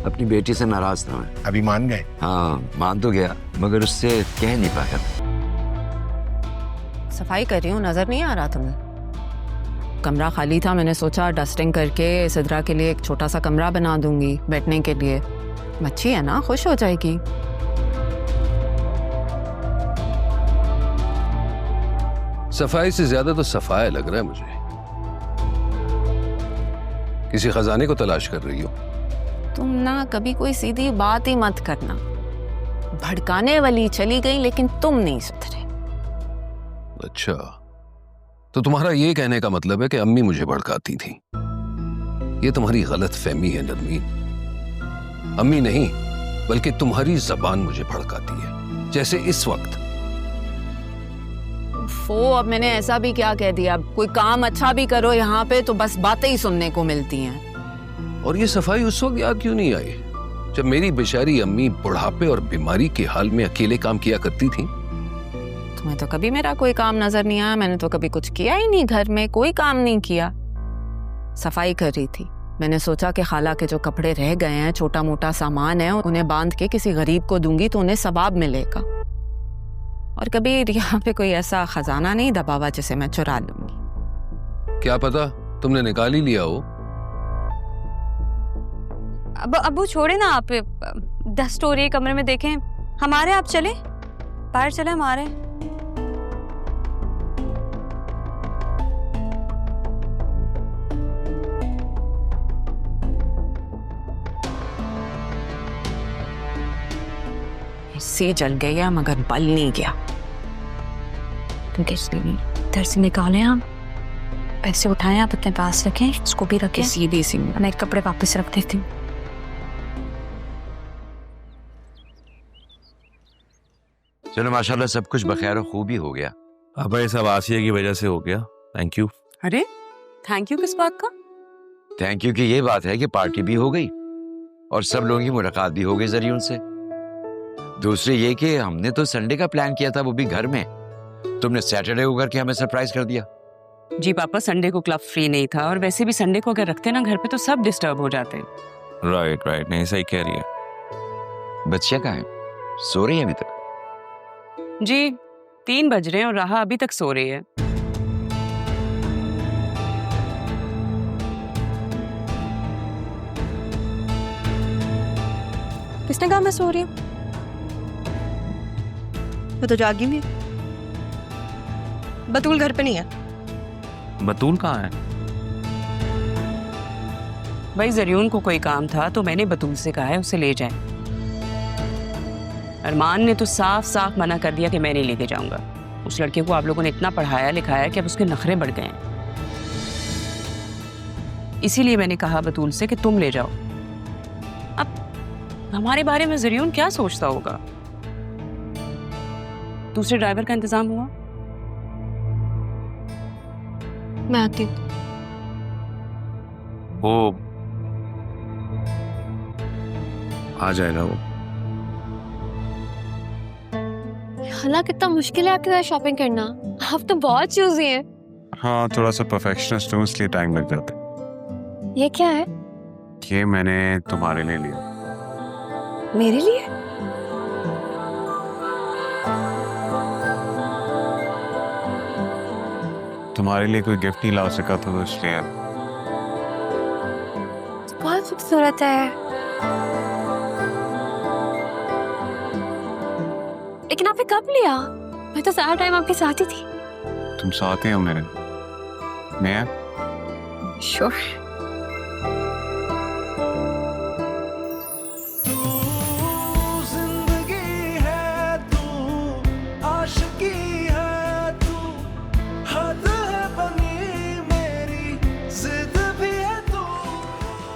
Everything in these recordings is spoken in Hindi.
अपनी बेटी से नाराज था मैं। अभी मान गए? हाँ मान तो गया, मगर उससे कह नहीं पाया। सफाई कर रही हूँ, नजर नहीं आ रहा तुम्हें? कमरा खाली था, मैंने सोचा डस्टिंग करके सिद्रा के लिए एक छोटा सा कमरा बना दूंगी बैठने के लिए। बच्ची है ना, खुश हो जाएगी। सफाई से ज्यादा तो सफाया लग रहा है मुझे। किसी खजाने को तलाश कर रही हो? तुम ना कभी कोई सीधी बात ही मत करना। भड़काने वाली चली गई लेकिन तुम नहीं सुधरे। अच्छा, तो तुम्हारा ये कहने का मतलब है कि अम्मी मुझे भड़काती थी। ये तुम्हारी गलत फहमी है नरमीन। अम्मी नहीं बल्कि तुम्हारी जबान मुझे भड़काती है, जैसे इस वक्त। अब मैंने ऐसा भी क्या कह दिया? कोई काम अच्छा भी करो यहाँ पे तो बस बातें ही सुनने को मिलती हैं। और ये सफाई उस वक्त याद क्यों नहीं आई जब मेरी बेचारी अम्मी बुढ़ापे और बीमारी के हाल में अकेले काम किया करती थी? तुम्हें तो कभी मेरा कोई काम नजर नहीं आया। मैंने तो कभी कुछ किया ही नहीं, घर में कोई काम नहीं किया। सफाई कर रही थी। मैंने सोचा कि खाला के जो कपड़े रह गए हैं, छोटा मोटा सामान है, उन्हें बांध के किसी गरीब को दूंगी तो उन्हें सवाब मिलेगा। और कभी यहाँ पे कोई ऐसा खजाना नहीं दबा हुआ जिसे मैं चुरा लूंगी। क्या पता तुमने निकाल ही लिया हो। अब अबू छोड़े ना, आप डस्ट हो रही है कमरे में, देखें हमारे। आप चले बाहर, चले हमारे। सी जल गई है मगर बल नहीं गया। इधर से निकालें, आप पैसे उठाएं, आप अपने पास रखें, इसको भी रखें। सीधी सी मैं कपड़े वापस रख देती हूँ। चलो माशाल्लाह सब कुछ बखैर और खूब ही हो गया। अब ये सब आसिया की वजह से हो गया। Thank you. अरे थैंक यू किस बात का? थैंक यू की ये बात है कि पार्टी भी हो गई और सब लोगों की मुलाकात भी हो गई जरिए उनसे। दूसरी ये कि हमने तो संडे का प्लान किया था, वो भी घर में। तुमने सैटरडे को करके हमें सरप्राइज कर दिया। जी पापा, संडे को क्लब फ्री नहीं था और वैसे भी संडे को अगर रखते ना घर पे तो सब डिस्टर्ब हो जाते। राइट राइट, नहीं सही कह रही है। बच्चियां कहाँ हैं? सो रही है अभी तक? जी 3 बज रहे हैं और राहा अभी तक सो रही है। किसने कहा मैं सो रही हूँ? मैं तो जागी भी। बतूल घर पे नहीं है। बतूल कहाँ है? भाई जरियून को कोई काम था तो मैंने बतूल से कहा है उसे ले जाए। अरमान ने तो साफ साफ मना कर दिया कि मैं नहीं लेके जाऊंगा। उस लड़के को आप लोगों ने इतना पढ़ाया लिखाया कि अब उसके नखरे बढ़ गए हैं। इसीलिए मैंने कहा बतूल से कि तुम ले जाओ। अब हमारे बारे में जरियून क्या सोचता होगा? दूसरे ड्राइवर का इंतजाम हुआ? मैं आती हूँ। वो आ जाएगा वो। हाला कितना मुश्किल है आपके साथ शॉपिंग करना। आप तो बहुत चूजी हैं। हाँ, थोड़ा सा परफेक्शनिस्ट हूँ इसलिए टाइम लग जाता है। ये क्या है? ये मैंने तुम्हारे लिए लिया। मेरे लिए? तुम्हारे लिए कोई गिफ्ट नहीं ला सका तो इसलिए। बहुत खूबसूरत है। लेकिन आपने कब लिया? मैं तो सारा टाइम आपके साथ ही थी। तुम साथ ही हो मेरे। मैं श्योर।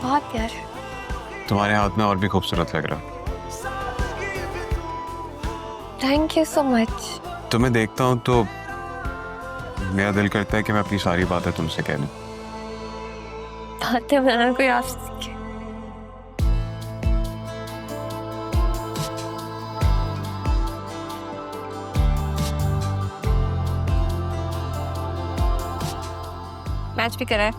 बहुत प्यार। तुम्हारे हाथ में और भी खूबसूरत लग रहा। Thank you so much. तुम्हें देखता हूँ तो मेरा दिल करता है कि मैं अपनी सारी बातें तुमसे कह दूं। बातें बनाना कोई आपसे सीखे। मैच भी करा है।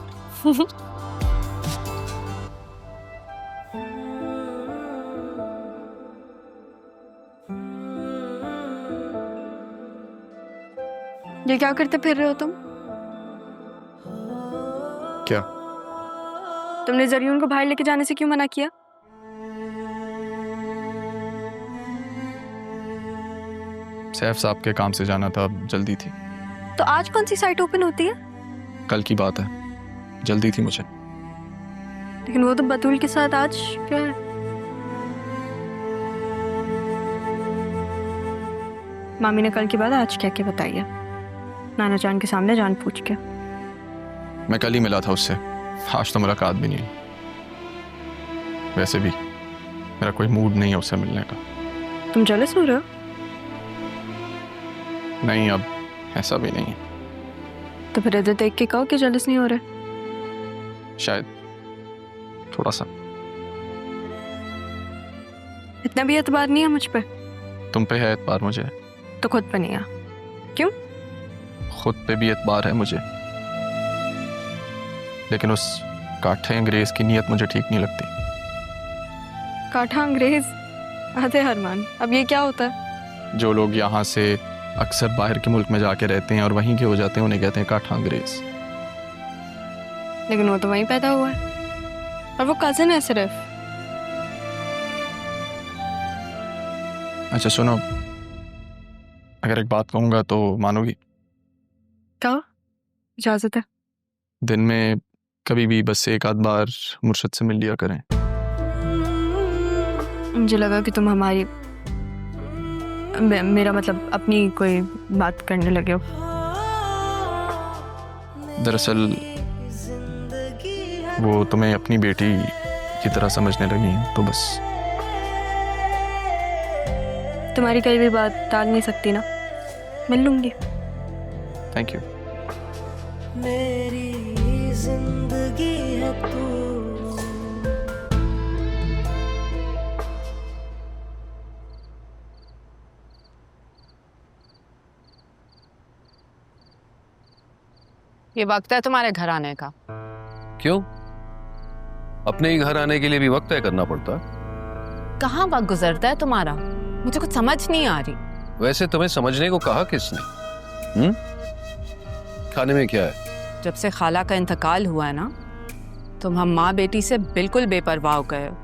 ये क्या करते फिर रहे हो तुम? क्या? तुमने जरियून को बाहर लेके जाने से क्यों मना किया? सैफ साहब के काम से जाना था, जल्दी थी। तो आज कौन सी साइट ओपन होती है? कल की बात है, जल्दी थी मुझे। लेकिन वो तो बतूल के साथ आज क्या? मामी ने कल के बाद आज क्या क्या बताया, नाना जान के सामने जान पूछ के। मैं कल ही मिला था उससे, आज तो मुलाकात भी नहीं। वैसे भी मेरा कोई मूड नहीं है उससे मिलने का। तुम जेलस हो रहे हो? नहीं, अब ऐसा भी नहीं है। तो फिर इधर देख के कहो कि जेलस नहीं हो रहे। शायद थोड़ा सा। इतना भी एतबार नहीं है मुझ पे? तुम पे है एतबार मुझे, तो खुद पे नहीं है। क्यों? खुद पे भी एतबार है मुझे, लेकिन उस काठे अंग्रेज की नीयत मुझे ठीक नहीं लगती। काठा अंग्रेज? आते हरमान, अब ये क्या होता है? जो लोग यहाँ से अक्सर बाहर के मुल्क में जाके रहते हैं और वहीं के हो जाते हैं, उन्हें कहते हैं काठा अंग्रेज। लेकिन वो तो वहीं पैदा हुआ है और वो कजिन है सिर्फ। अच्छा सुनो, अगर एक बात कहूँगा तो मानोगी? कहो, इजाजत है। दिन में कभी भी बस एक आध बार मुर्शद से मिल लिया करें। मुझे लगा कि तुम हमारी मेरा मतलब अपनी कोई बात करने लगे हो। दरअसल वो तुम्हें अपनी बेटी की तरह समझने लगी हैं, तो बस। तुम्हारी कई भी बात टाल नहीं सकती ना, मिल लूंगी। Thank you. मेरी जिंदगी है तू। ये वक्त है तुम्हारे घर आने का। क्यों? अपने ही घर आने के लिए भी वक्त तय करना पड़ता है। कहाँ वक्त गुजरता है तुम्हारा, मुझे कुछ समझ नहीं आ रही। वैसे तुम्हें समझने को कहा किसने? खाने में क्या है? जब से खाला का इंतकाल हुआ है ना, तुम हम माँ बेटी से बिल्कुल बेपरवाह हो गए हो।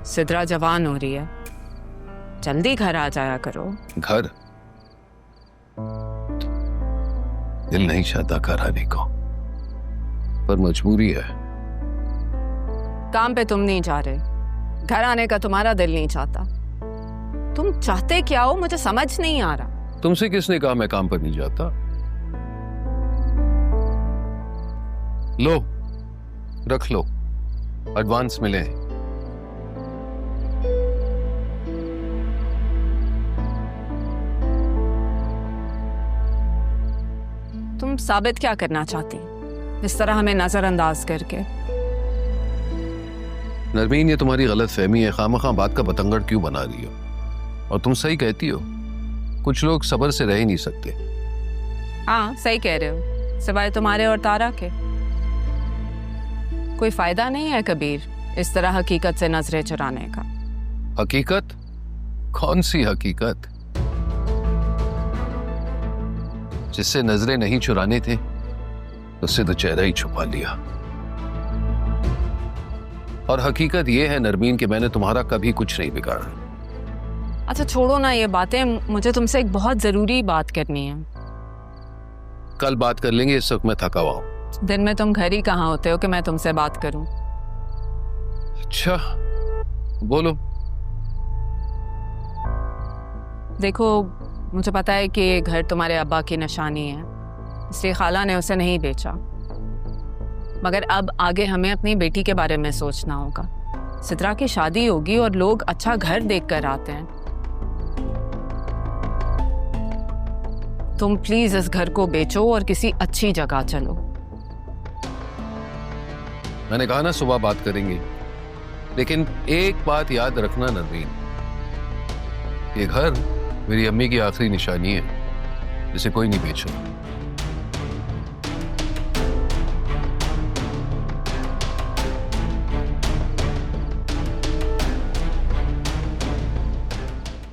सिद्रा जवान हो रही है, जल्दी घर आ जाया करो। घर? दिल नहीं चाहता घर आने को, पर मजबूरी है। काम पे तुम नहीं जा रहे, घर आने का तुम्हारा दिल नहीं चाहता। तुम चाहते क्या हो, मुझे समझ नहीं आ रहा। तुमसे किसने कहा मैं काम पर नहीं जाता? लो, रख लो, एडवांस मिले हैं। तुम साबित क्या करना चाहती, इस तरह हमें नजरअंदाज करके? नरमीन, ये तुम्हारी गलत फहमी है। खामखा बात का बतंगड़ क्यों बना रही हो? और तुम सही कहती हो, कुछ लोग सब्र से रह ही नहीं सकते। हाँ सही कह रहे हो, सिवाय तुम्हारे और तारा के। कोई फायदा नहीं है कबीर इस तरह हकीकत से नजरें चुराने का। हकीकत? कौन सी हकीकत? जिससे नजरें नहीं चुराने थे उससे तो चेहरा ही छुपा लिया। और हकीकत यह है नरमीन कि मैंने तुम्हारा कभी कुछ नहीं बिगाड़ा। अच्छा छोड़ो ना ये बातें, मुझे तुमसे एक बहुत जरूरी बात करनी है। कल बात कर लेंगे, इस वक्त मैं थका हुआ हूं। दिन में तुम घर ही कहाँ होते हो कि मैं तुमसे बात करूं? अच्छा बोलो। देखो, मुझे पता है कि ये घर तुम्हारे अब्बा की निशानी है, इसलिए खाला ने उसे नहीं बेचा। मगर अब आगे हमें अपनी बेटी के बारे में सोचना होगा। सिद्रा की शादी होगी और लोग अच्छा घर देख कर आते हैं। तुम प्लीज इस घर को बेचो और किसी अच्छी जगह चलो। मैंने कहा ना सुबह बात करेंगे, लेकिन एक बात याद रखना नरमीन, ये घर मेरी अम्मी की आखिरी निशानी है, जिसे कोई नहीं बेच सकता।